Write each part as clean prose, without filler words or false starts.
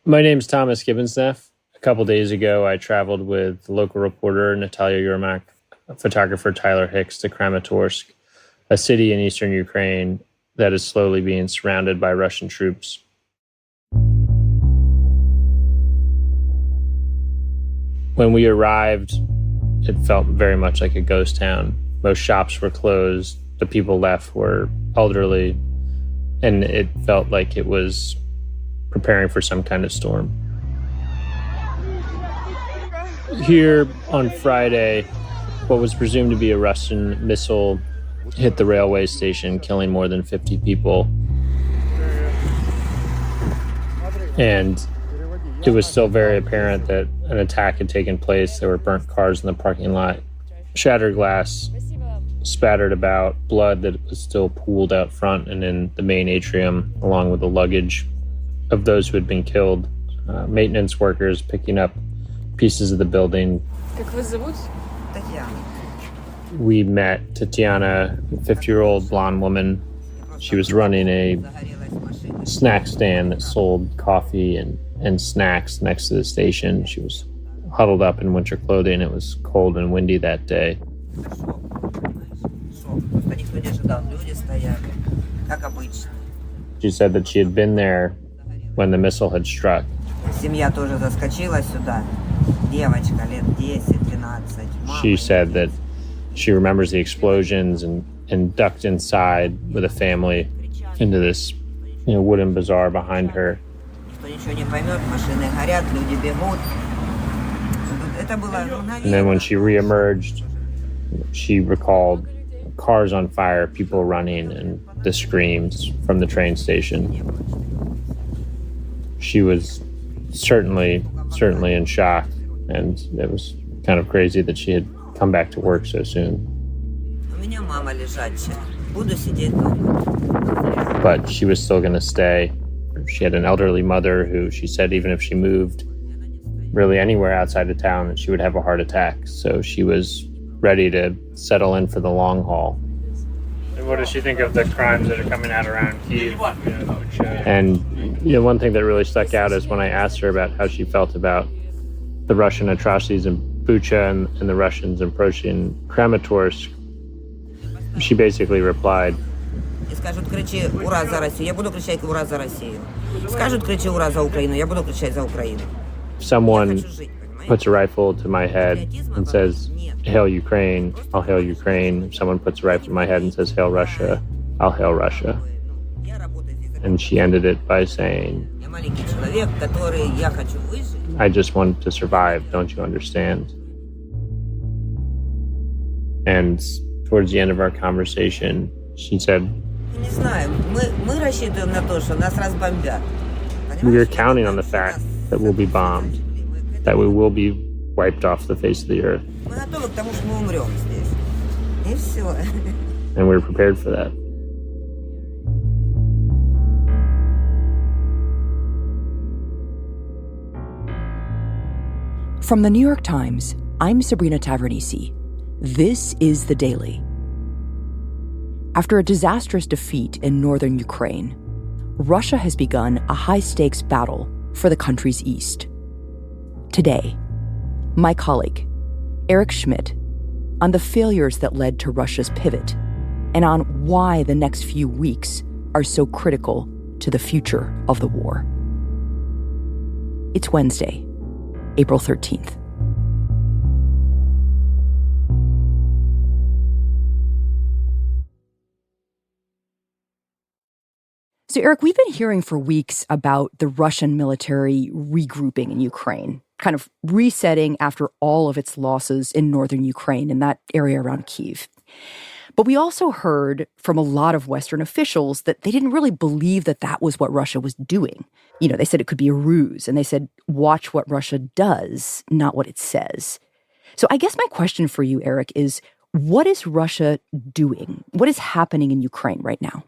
My name's Thomas Gibbonsneff. A couple days ago, I traveled with local reporter Natalia Yermak, photographer Tyler Hicks to Kramatorsk, a city in eastern Ukraine that is slowly being surrounded by Russian troops. When we arrived, it felt very much like a ghost town. Most shops were closed. The people left were elderly, and it felt like it was preparing for some kind of storm. Here on Friday, what was presumed to be a Russian missile hit the railway station, killing more than 50 people. And it was still very apparent that an attack had taken place. There were burnt cars in the parking lot, shattered glass spattered about, blood that was still pooled out front and in the main atrium, along with the luggage of those who had been killed. Maintenance workers picking up pieces of the building. We met Tatiana, a 50-year-old blonde woman. She was running a snack stand that sold coffee and snacks next to the station. She was huddled up in winter clothing. It was cold and windy that day. She said that she had been there when the missile had struck. She said that she remembers the explosions and ducked inside with a family into this wooden bazaar behind her. And then when she reemerged, she recalled cars on fire, people running, and the screams from the train station. She was certainly in shock, and it was kind of crazy that she had come back to work so soon. But she was still going to stay. She had an elderly mother who she said even if she moved really anywhere outside of town, that she would have a heart attack. So she was ready to settle in for the long haul. And what does she think of the crimes that are coming out around Kyiv? And one thing that really stuck out is when I asked her about how she felt about the Russian atrocities in Bucha and the Russians approaching Kramatorsk, she basically replied, if someone puts a rifle to my head and says, "Hail Ukraine," I'll hail Ukraine. If someone puts a rifle to my head and says, "Hail Russia," I'll hail Russia. And she ended it by saying, I just want to survive, don't you understand? And towards the end of our conversation, she said, we are counting on the fact that we'll be bombed, that we will be wiped off the face of the earth. And we're prepared for that. From the New York Times, I'm Sabrina Tavernise. This is The Daily. After a disastrous defeat in northern Ukraine, Russia has begun a high-stakes battle for the country's east. Today, my colleague, Eric Schmidt, on the failures that led to Russia's pivot and on why the next few weeks are so critical to the future of the war. It's Wednesday, April 13th. So, Eric, we've been hearing for weeks about the Russian military regrouping in Ukraine, kind of resetting after all of its losses in northern Ukraine, in that area around Kyiv. But we also heard from a lot of Western officials that they didn't really believe that that was what Russia was doing. They said it could be a ruse, and they said, watch what Russia does, not what it says. So I guess my question for you, Eric, is what is Russia doing? What is happening in Ukraine right now?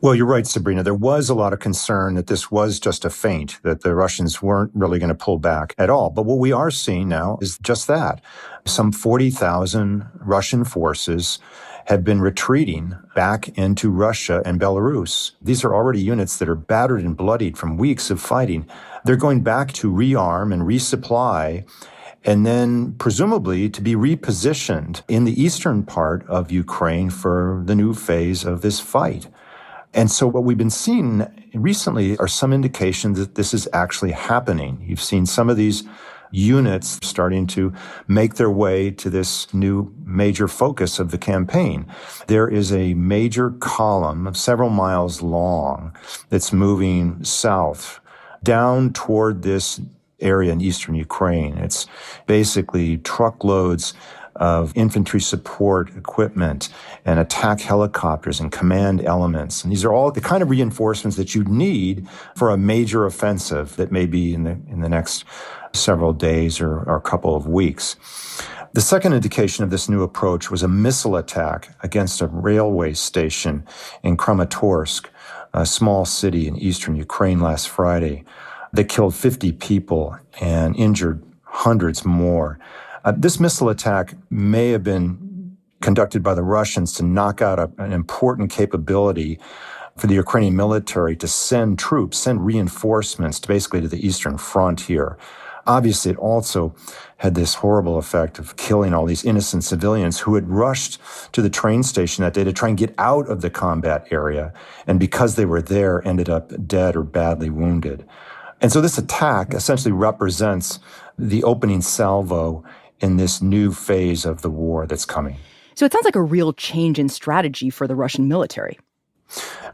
Well, you're right, Sabrina. There was a lot of concern that this was just a feint, that the Russians weren't really going to pull back at all. But what we are seeing now is just that. Some 40,000 Russian forces have been retreating back into Russia and Belarus. These are already units that are battered and bloodied from weeks of fighting. They're going back to rearm and resupply, and then presumably to be repositioned in the eastern part of Ukraine for the new phase of this fight. And so what we've been seeing recently are some indications that this is actually happening. You've seen some of these units starting to make their way to this new major focus of the campaign. There is a major column of several miles long that's moving south down toward this area in eastern Ukraine. It's basically truckloads of infantry support equipment and attack helicopters and command elements. And these are all the kind of reinforcements that you'd need for a major offensive that may be in the next several days or a couple of weeks. The second indication of this new approach was a missile attack against a railway station in Kramatorsk, a small city in eastern Ukraine last Friday. They killed 50 people and injured hundreds more. This missile attack may have been conducted by the Russians to knock out an important capability for the Ukrainian military to send troops, send reinforcements basically to the eastern front here. Obviously, it also had this horrible effect of killing all these innocent civilians who had rushed to the train station that day to try and get out of the combat area, and because they were there, ended up dead or badly wounded. And so this attack essentially represents the opening salvo in this new phase of the war that's coming. So it sounds like a real change in strategy for the Russian military.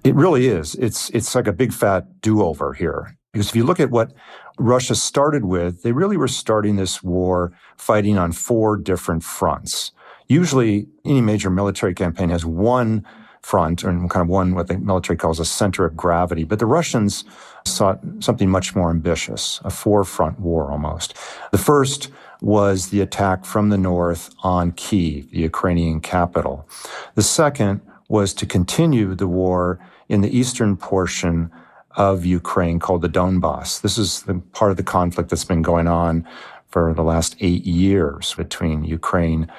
It really is. It's like a big fat do-over here. Because if you look at what Russia started with, they really were starting this war fighting on 4 different fronts. Usually, any major military campaign has one front, or kind of one, what the military calls a center of gravity. But the Russians sought something much more ambitious, a 4-front war almost. The first was the attack from the north on Kyiv, the Ukrainian capital. The second was to continue the war in the eastern portion of Ukraine called the Donbass. This is the part of the conflict that's been going on for the last 8 years between Ukraine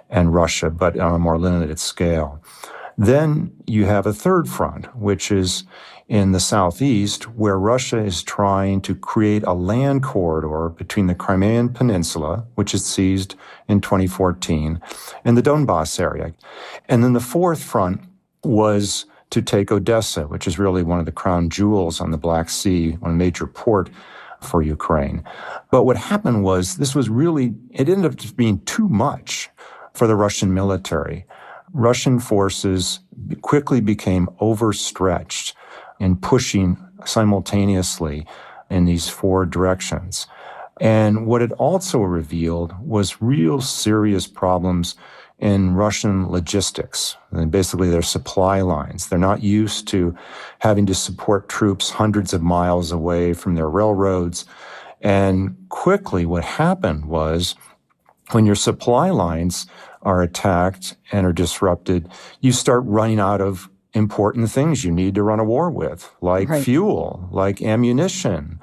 and Russia, but on a more limited scale. Then you have a third front, which is in the southeast, where Russia is trying to create a land corridor between the Crimean Peninsula, which it seized in 2014, and the Donbass area. And then the fourth front was to take Odessa, which is really one of the crown jewels on the Black Sea, one major port for Ukraine. But what happened was it ended up just being too much for the Russian military. Russian forces quickly became overstretched in pushing simultaneously in these 4 directions. And what it also revealed was real serious problems in Russian logistics, and basically their supply lines. They're not used to having to support troops hundreds of miles away from their railroads. And quickly what happened was when your supply lines are attacked and are disrupted, you start running out of important things you need to run a war with, like fuel, like ammunition,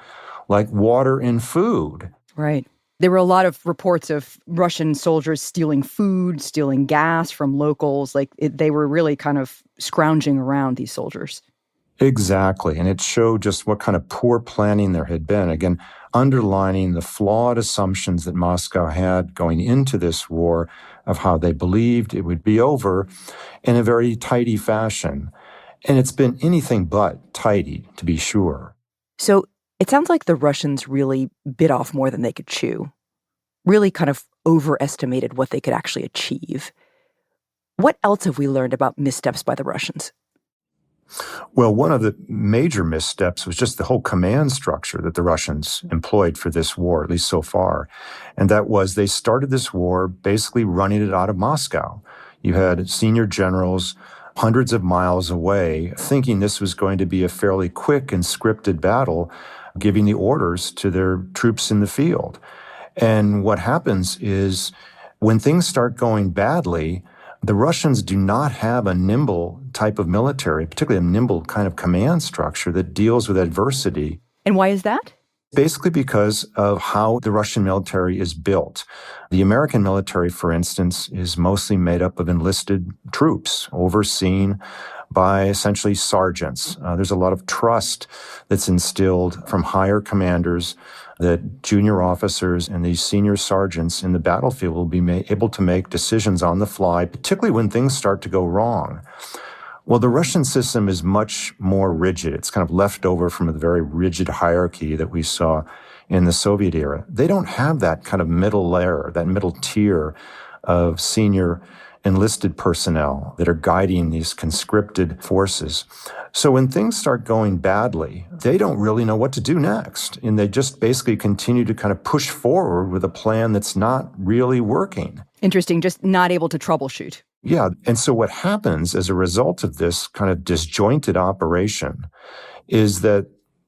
like water and food. Right. There were a lot of reports of Russian soldiers stealing food, stealing gas from locals. They were really kind of scrounging around, these soldiers. Exactly. And it showed just what kind of poor planning there had been. Again, underlining the flawed assumptions that Moscow had going into this war of how they believed it would be over in a very tidy fashion. And it's been anything but tidy, to be sure. So it sounds like the Russians really bit off more than they could chew, really kind of overestimated what they could actually achieve. What else have we learned about missteps by the Russians? Well, one of the major missteps was just the whole command structure that the Russians employed for this war, at least so far. And that was they started this war basically running it out of Moscow. You had senior generals hundreds of miles away thinking this was going to be a fairly quick and scripted battle, giving the orders to their troops in the field. And what happens is when things start going badly, the Russians do not have a nimble type of military, particularly a nimble kind of command structure that deals with adversity. And why is that? Basically because of how the Russian military is built. The American military, for instance, is mostly made up of enlisted troops overseen by essentially sergeants. There's a lot of trust that's instilled from higher commanders that junior officers and these senior sergeants in the battlefield will be able to make decisions on the fly, particularly when things start to go wrong. Well, the Russian system is much more rigid. It's kind of left over from a very rigid hierarchy that we saw in the Soviet era. They don't have that kind of middle layer, that middle tier of senior enlisted personnel that are guiding these conscripted forces. So when things start going badly, they don't really know what to do next. And they just basically continue to kind of push forward with a plan that's not really working. Interesting, just not able to troubleshoot. Yeah. And so what happens as a result of this kind of disjointed operation is that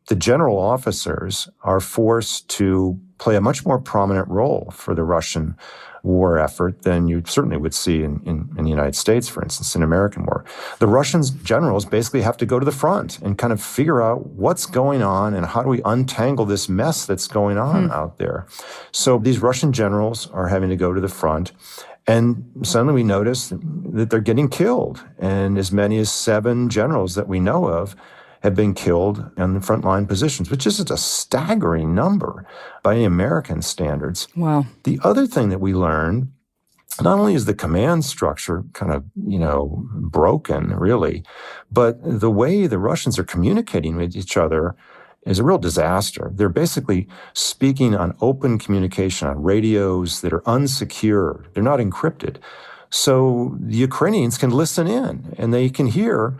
the general officers are forced to play a much more prominent role for the Russian war effort than you certainly would see in the United States, for instance, in American war. The Russian generals basically have to go to the front and kind of figure out what's going on and how do we untangle this mess that's going on out there. So these Russian generals are having to go to the front. And suddenly we notice that they're getting killed. And as many as 7 generals that we know of have been killed in the frontline positions, which is a staggering number by any American standards. Wow. The other thing that we learned, not only is the command structure kind of, broken, really, but the way the Russians are communicating with each other is a real disaster. They're basically speaking on open communication on radios that are unsecured. They're not encrypted. So the Ukrainians can listen in and they can hear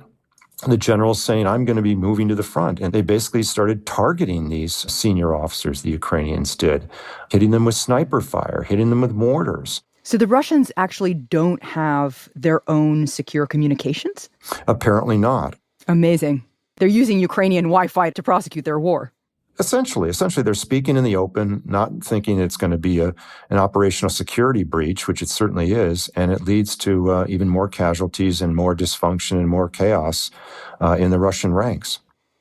the generals saying, I'm going to be moving to the front. And they basically started targeting these senior officers, the Ukrainians did, hitting them with sniper fire, hitting them with mortars. So the Russians actually don't have their own secure communications? Apparently not. Amazing. They're using Ukrainian Wi-Fi to prosecute their war. Essentially, they're speaking in the open, not thinking it's going to be an operational security breach, which it certainly is, and it leads to even more casualties and more dysfunction and more chaos in the Russian ranks.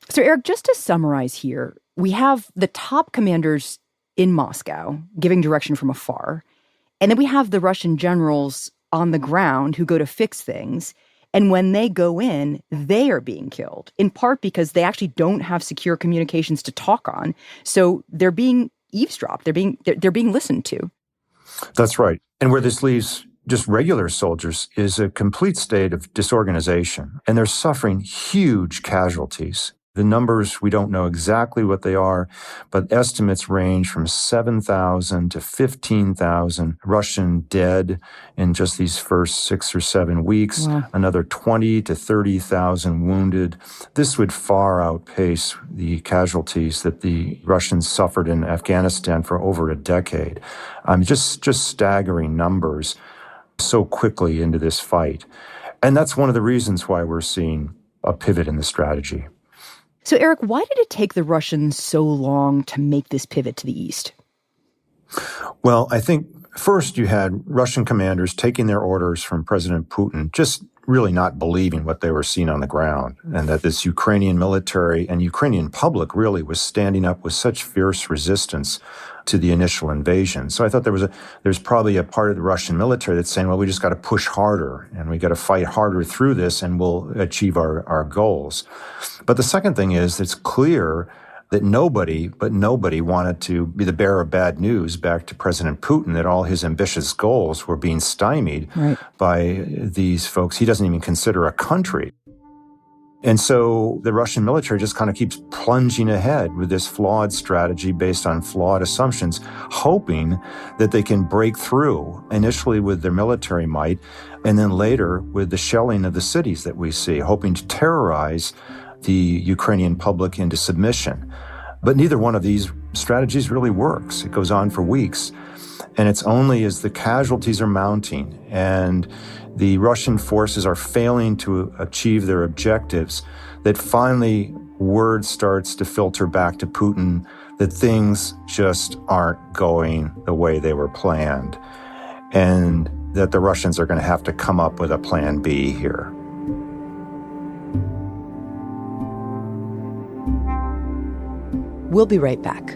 So, Eric, just to summarize here, we have the top commanders in Moscow giving direction from afar, and then we have the Russian generals on the ground who go to fix things. And when they go in, they are being killed, in part because they actually don't have secure communications to talk on. So they're being eavesdropped. They're being listened to. That's right. And where this leaves just regular soldiers is a complete state of disorganization. And they're suffering huge casualties. The numbers, we don't know exactly what they are, but estimates range from 7,000 to 15,000 Russian dead in just these first 6 or 7 weeks, wow. Another 20 to 30,000 wounded. This would far outpace the casualties that the Russians suffered in Afghanistan for over a decade. Just staggering numbers so quickly into this fight. And that's one of the reasons why we're seeing a pivot in the strategy. So, Eric, why did it take the Russians so long to make this pivot to the east? Well, I think first you had Russian commanders taking their orders from President Putin, just really not believing what they were seeing on the ground, and that this Ukrainian military and Ukrainian public really was standing up with such fierce resistance to the initial invasion. So I thought there's probably a part of the Russian military that's saying, well, we just got to push harder and we got to fight harder through this and we'll achieve our goals. But the second thing is it's clear that nobody wanted to be the bearer of bad news back to President Putin, that all his ambitious goals were being stymied by these folks he doesn't even consider a country. And so the Russian military just kind of keeps plunging ahead with this flawed strategy based on flawed assumptions, hoping that they can break through initially with their military might, and then later with the shelling of the cities that we see, hoping to terrorize the Ukrainian public into submission. But neither one of these strategies really works. It goes on for weeks. And it's only as the casualties are mounting and the Russian forces are failing to achieve their objectives that finally word starts to filter back to Putin that things just aren't going the way they were planned, and that the Russians are going to have to come up with a plan B here. We'll be right back.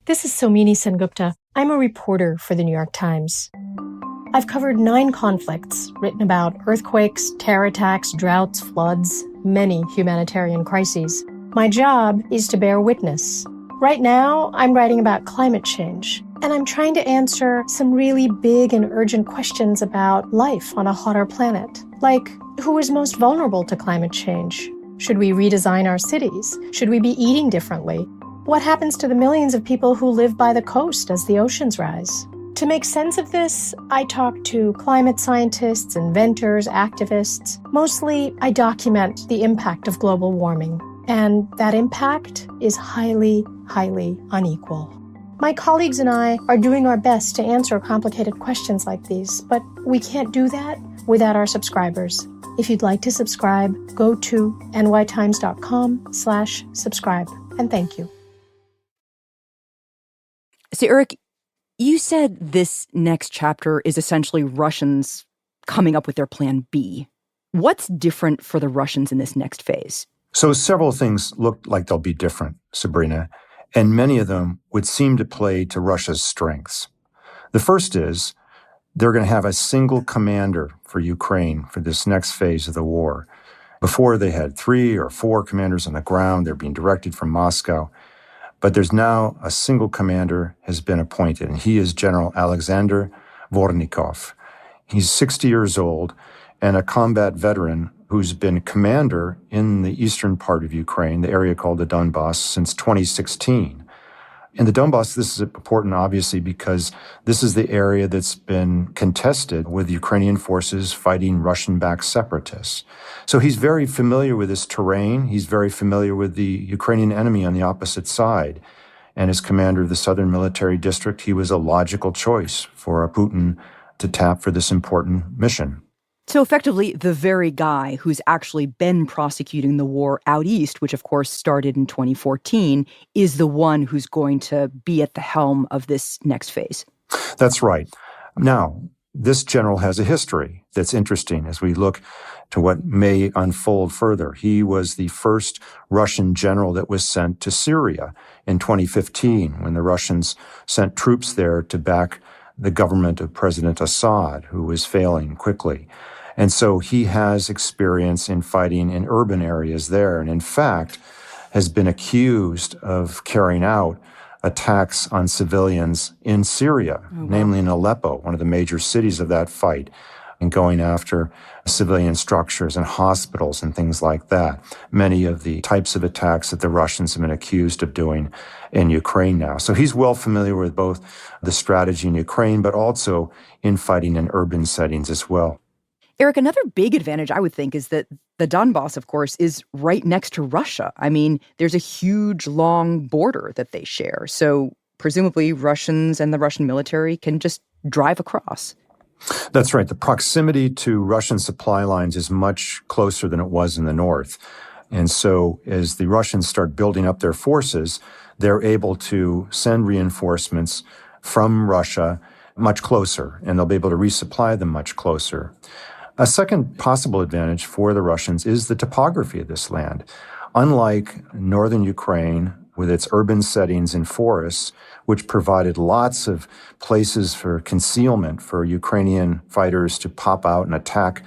This is Somini Sengupta. I'm a reporter for the New York Times. I've covered 9 conflicts, written about earthquakes, terror attacks, droughts, floods, many humanitarian crises. My job is to bear witness. Right now, I'm writing about climate change, and I'm trying to answer some really big and urgent questions about life on a hotter planet. Like, who is most vulnerable to climate change? Should we redesign our cities? Should we be eating differently? What happens to the millions of people who live by the coast as the oceans rise? To make sense of this, I talk to climate scientists, inventors, activists. Mostly, I document the impact of global warming. And that impact is highly, highly unequal. My colleagues and I are doing our best to answer complicated questions like these, but we can't do that without our subscribers. If you'd like to subscribe, go to nytimes.com/subscribe. And thank you. So, Eric, you said this next chapter is essentially Russians coming up with their plan B. What's different for the Russians in this next phase? So several things look like they'll be different, Sabrina, and many of them would seem to play to Russia's strengths. The first is they're going to have a single commander for Ukraine for this next phase of the war. Before, they had 3 or 4 commanders on the ground. They're being directed from Moscow. But there's now a single commander has been appointed, and he is General Alexander Vornikov. He's 60 years old and a combat veteran who's been commander in the eastern part of Ukraine, the area called the Donbass, since 2016. In the Donbass, this is important, obviously, because this is the area that's been contested with Ukrainian forces fighting Russian-backed separatists. So he's very familiar with this terrain. He's very familiar with the Ukrainian enemy on the opposite side. And as commander of the Southern Military District, he was a logical choice for Putin to tap for this important mission. So effectively, the very guy who's actually been prosecuting the war out east, which of course started in 2014, is the one who's going to be at the helm of this next phase. That's right. Now, this general has a history that's interesting as we look to what may unfold further. He was the first Russian general that was sent to Syria in 2015 when the Russians sent troops there to back the government of President Assad, who was failing quickly. And so he has experience in fighting in urban areas there, and in fact has been accused of carrying out attacks on civilians in Syria, namely in Aleppo, one of the major cities of that fight, and going after civilian structures and hospitals and things like that. Many of the types of attacks that the Russians have been accused of doing in Ukraine now. So he's well familiar with both the strategy in Ukraine, but also in fighting in urban settings as well. Eric, another big advantage, I would think, is that the Donbass, of course, is right next to Russia. I mean, there's a huge, long border that they share. So presumably Russians and the Russian military can just drive across. That's right. The proximity to Russian supply lines is much closer than it was in the north. And so as the Russians start building up their forces, they're able to send reinforcements from Russia much closer, and they'll be able to resupply them much closer. A second possible advantage for the Russians is the topography of this land. Unlike northern Ukraine, with its urban settings and forests, which provided lots of places for concealment for Ukrainian fighters to pop out and attack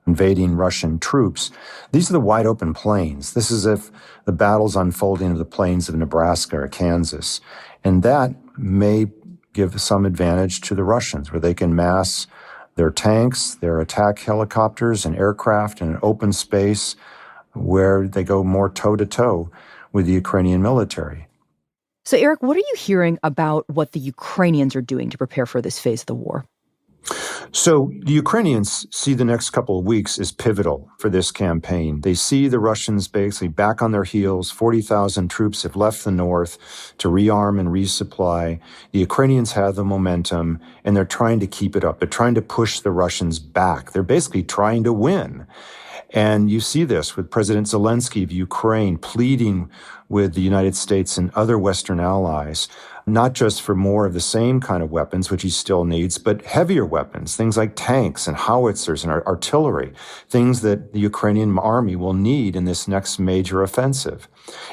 invading Russian troops, these are the wide open plains. This is if the battle's unfolding in the plains of Nebraska or Kansas. And that may give some advantage to the Russians, where they can mass their tanks, their attack helicopters and aircraft in an open space where they go more toe-to-toe with the Ukrainian military. So, Eric, what are you hearing about what the Ukrainians are doing to prepare for this phase of the war? So the Ukrainians see the next couple of weeks as pivotal for this campaign. They see the Russians basically back on their heels. 40,000 troops have left the north to rearm and resupply. The Ukrainians have the momentum, and they're trying to keep it up. They're trying to push the Russians back. They're basically trying to win. And you see this with President Zelensky of Ukraine pleading with the United States and other Western allies not just for more of the same kind of weapons, which he still needs, but heavier weapons, things like tanks and howitzers and artillery, things that the Ukrainian army will need in this next major offensive.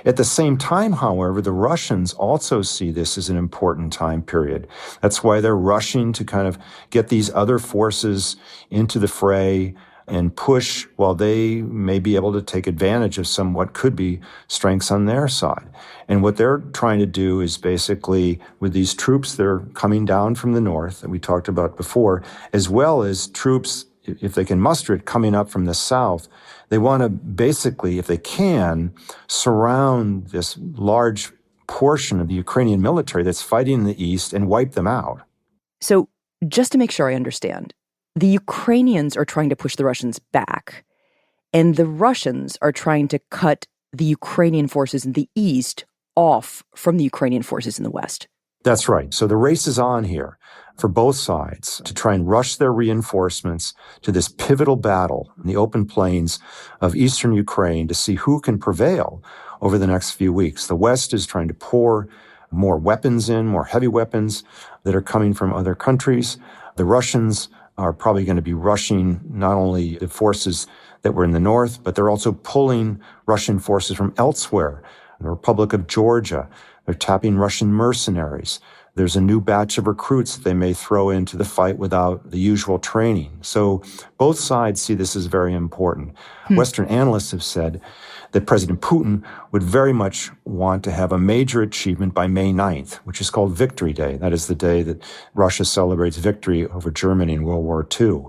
At the same time, however, the Russians also see this as an important time period. That's why they're rushing to kind of get these other forces into the fray and push while they may be able to take advantage of some what could be strengths on their side. And what they're trying to do is basically, with these troops that are coming down from the north that we talked about before, as well as troops, if they can muster it, coming up from the south, they want to basically, if they can, surround this large portion of the Ukrainian military that's fighting in the east and wipe them out. So just to make sure I understand, the Ukrainians are trying to push the Russians back, and the Russians are trying to cut the Ukrainian forces in the east off from the Ukrainian forces in the west. That's right. So the race is on here for both sides to try and rush their reinforcements to this pivotal battle in the open plains of eastern Ukraine to see who can prevail over the next few weeks. The West is trying to pour more weapons in, more heavy weapons that are coming from other countries. The Russians are probably going to be rushing not only the forces that were in the north, but they're also pulling Russian forces from elsewhere. The Republic of Georgia, they're tapping Russian mercenaries. There's a new batch of recruits that they may throw into the fight without the usual training. So both sides see this as very important. Western analysts have said that President Putin would very much want to have a major achievement by May 9th, which is called Victory Day. That is the day that Russia celebrates victory over Germany in World War II.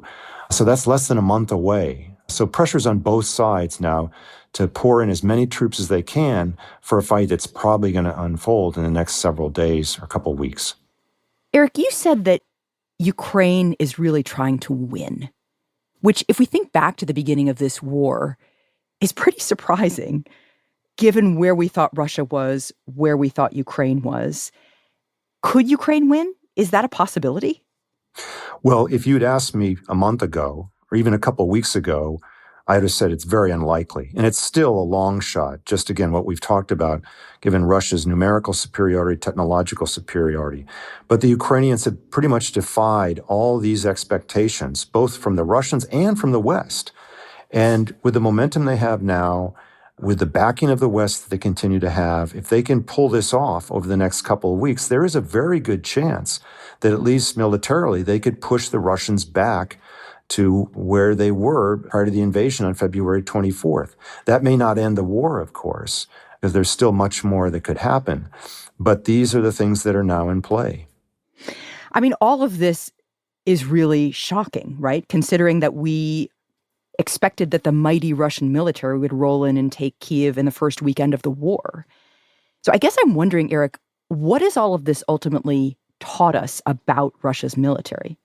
So that's less than a month away. So pressure's on both sides now to pour in as many troops as they can for a fight that's probably going to unfold in the next several days or a couple of weeks. Eric, you said that Ukraine is really trying to win, which, if we think back to the beginning of this war, is pretty surprising, given where we thought Russia was, where we thought Ukraine was. Could Ukraine win? Is that a possibility? Well, if you'd asked me a month ago, or even a couple of weeks ago, I would have said it's very unlikely. And it's still a long shot, just again, what we've talked about, given Russia's numerical superiority, technological superiority. But the Ukrainians had pretty much defied all these expectations, both from the Russians and from the West. And with the momentum they have now, with the backing of the West that they continue to have, if they can pull this off over the next couple of weeks, there is a very good chance that at least militarily they could push the Russians back to where they were prior to the invasion on February 24th. That may not end the war, of course, because there's still much more that could happen. But these are the things that are now in play. I mean, all of this is really shocking, right? Considering that we expected that the mighty Russian military would roll in and take Kyiv in the first weekend of the war. So I guess I'm wondering, Eric, what has all of this ultimately taught us about Russia's military?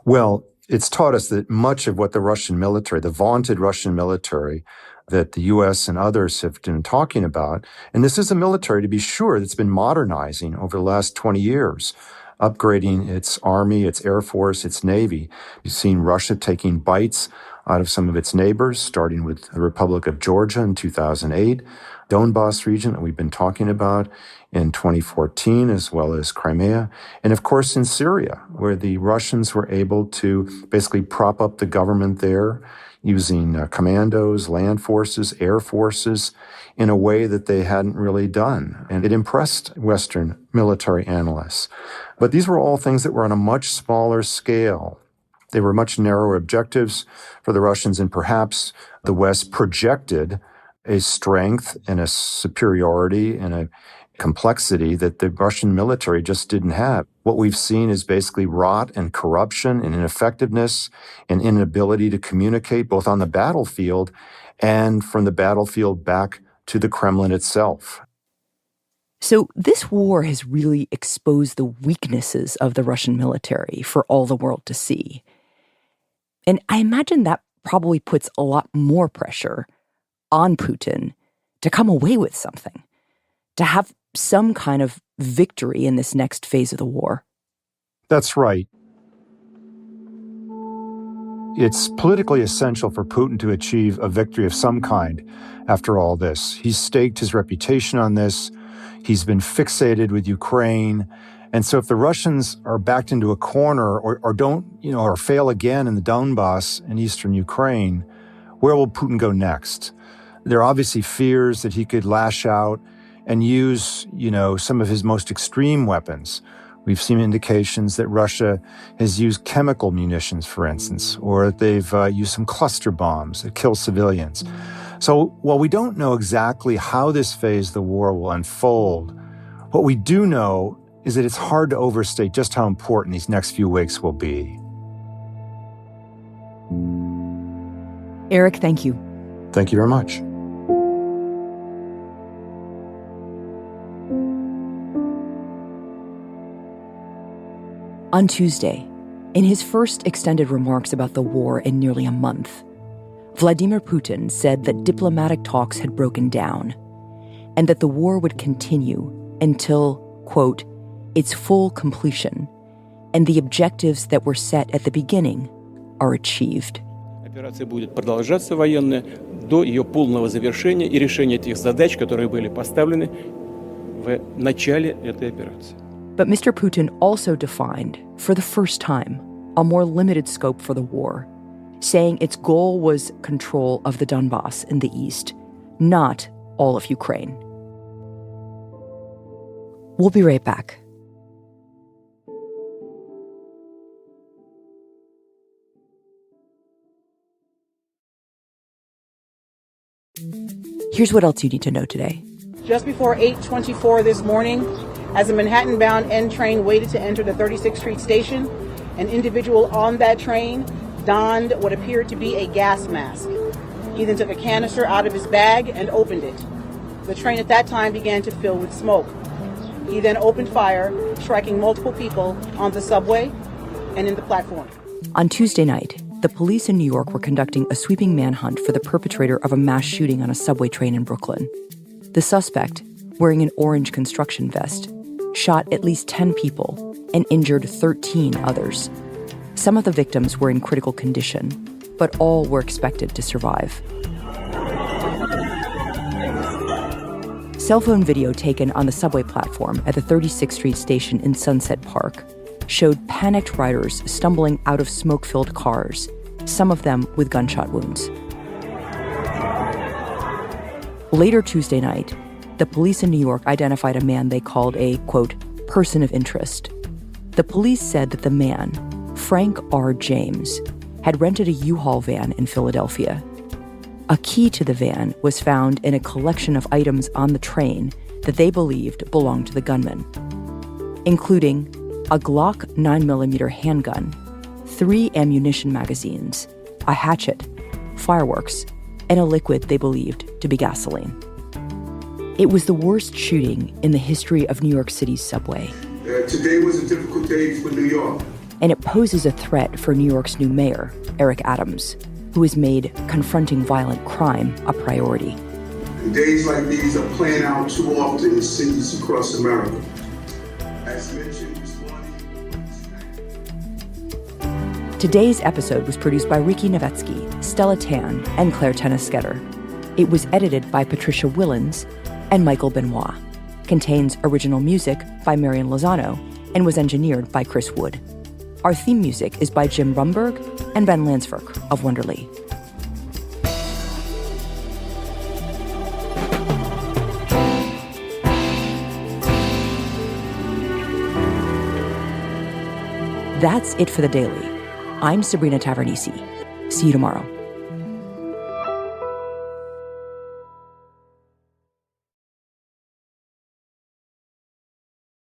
Well, it's taught us that much of what the Russian military, the vaunted Russian military that the U.S. and others have been talking about, and this is a military, to be sure, that's been modernizing over the last 20 years, upgrading its army, its air force, its navy. You've seen Russia taking bites out of some of its neighbors, starting with the Republic of Georgia in 2008, Donbas region that we've been talking about in 2014, as well as Crimea, and of course in Syria, where the Russians were able to basically prop up the government there using commandos, land forces, air forces in a way that they hadn't really done. And it impressed Western military analysts. But these were all things that were on a much smaller scale. They were much narrower objectives for the Russians, and perhaps the West projected a strength and a superiority and a complexity that the Russian military just didn't have. What we've seen is basically rot and corruption and ineffectiveness and inability to communicate both on the battlefield and from the battlefield back to the Kremlin itself. So this war has really exposed the weaknesses of the Russian military for all the world to see. And I imagine that probably puts a lot more pressure on Putin to come away with something, to have some kind of victory in this next phase of the war. That's right. It's politically essential for Putin to achieve a victory of some kind after all this. He's staked his reputation on this. He's been fixated with Ukraine. And so if the Russians are backed into a corner or don't, or fail again in the Donbass in eastern Ukraine, where will Putin go next? There are obviously fears that he could lash out and use, some of his most extreme weapons. We've seen indications that Russia has used chemical munitions, for instance, or that they've used some cluster bombs that kill civilians. So while we don't know exactly how this phase of the war will unfold, what we do know is that it's hard to overstate just how important these next few weeks will be. Eric, thank you. Thank you very much. On Tuesday, in his first extended remarks about the war in nearly a month, Vladimir Putin said that diplomatic talks had broken down and that the war would continue until, quote, its full completion and the objectives that were set at the beginning are achieved. Операция будет продолжаться военная до ее полного завершения и решения тех задач, которые были поставлены в начале этой операции. But Mr. Putin also defined, for the first time, a more limited scope for the war, saying its goal was control of the Donbass in the east, not all of Ukraine. We'll be right back. Here's what else you need to know today. Just before 8:24 this morning, as a Manhattan-bound N train waited to enter the 36th Street station, an individual on that train donned what appeared to be a gas mask. He then took a canister out of his bag and opened it. The train at that time began to fill with smoke. He then opened fire, striking multiple people on the subway and in the platform. On Tuesday night, the police in New York were conducting a sweeping manhunt for the perpetrator of a mass shooting on a subway train in Brooklyn. The suspect, wearing an orange construction vest, shot at least 10 people and injured 13 others. Some of the victims were in critical condition, but all were expected to survive. Cell phone video taken on the subway platform at the 36th Street station in Sunset Park showed panicked riders stumbling out of smoke-filled cars, some of them with gunshot wounds. Later Tuesday night, the police in New York identified a man they called a, quote, person of interest. The police said that the man, Frank R. James, had rented a U-Haul van in Philadelphia. A key to the van was found in a collection of items on the train that they believed belonged to the gunman, including a Glock 9mm handgun, 3 ammunition magazines, a hatchet, fireworks, and a liquid they believed to be gasoline. It was the worst shooting in the history of New York City's subway. Today was a difficult day for New York. And it poses a threat for New York's new mayor, Eric Adams, who has made confronting violent crime a priority. And days like these are playing out too often in cities across America. As mentioned this morning. Today's episode was produced by Ricky Novetsky, Stella Tan, and Claire Tennis-Sketter. It was edited by Patricia Willens and Michael Benoit, contains original music by Marian Lozano, and was engineered by Chris Wood. Our theme music is by Jim Rumberg and Ben Landsverk of Wonderly. That's it for The Daily. I'm Sabrina Tavernise. See you tomorrow.